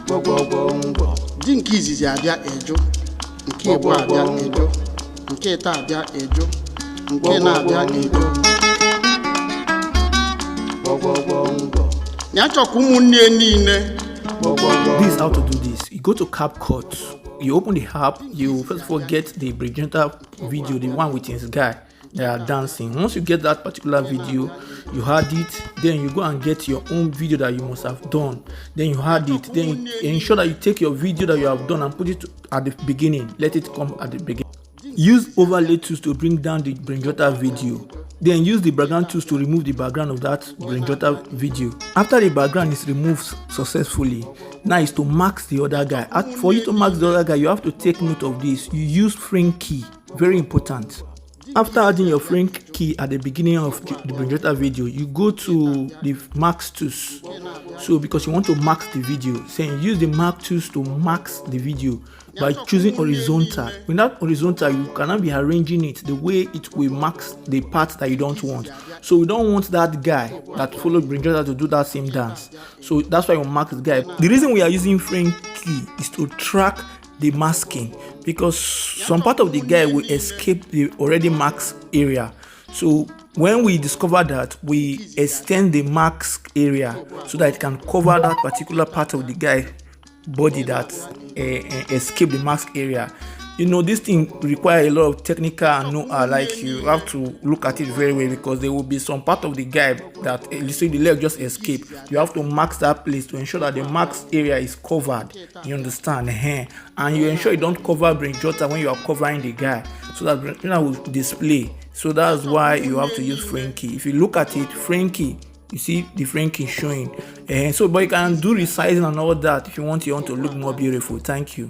gwo gwo gwon gwo. Di nke izizi abịa ejo, nke igbo abịa ejo, nke ịta abịa ejo, nke na-abịa ejo. Gwo gwo gwon gwo. Nya chọkwa ụmụnne niile. This is how to do this. You go to Capcut, you open the app, you first of all get the Jotter video, the one with his guy. They are dancing. Once you get that particular video, you add it, then you go and get your own video that you must have done. Then you add it, then you ensure that you take your video that you have done and put it at the beginning. Let it come at the beginning. Use overlay tools to bring down the Jotter video. Then use the background tools to remove the background of that Jotter video. After the background is removed successfully, now is to mask the other guy. For you to mask the other guy, you have to take note of this. You use frame key, very important. After adding your frame key at the beginning of the Jotter video, you go to the mask tools. So because you want to mask the video, saying use the mask tools to mask the video by choosing horizontal. Without horizontal, you cannot be arranging it the way it will mask the part that you don't want. So we don't want that guy that followed Jotter to do that same dance. So that's why we mark the guy. The reason we are using frame key is to track the masking, because some part of the guy will escape the already masked area. So when we discover that, we extend the mask area so that it can cover that particular part of the guy body that escape the mask area. You know, this thing requires a lot of technical and know-how. Like, you have to look at it very well, because there will be some part of the guy that literally the leg just escape. You have to mask that place to ensure that the mask area is covered. You understand? And you ensure you don't cover Jotter when you are covering the guy, so that Jotter will display. So that's why you have to use frame key. If you look at it, frame key, you see the frame key showing. But you can do resizing and all that if you want to look more beautiful. Thank you.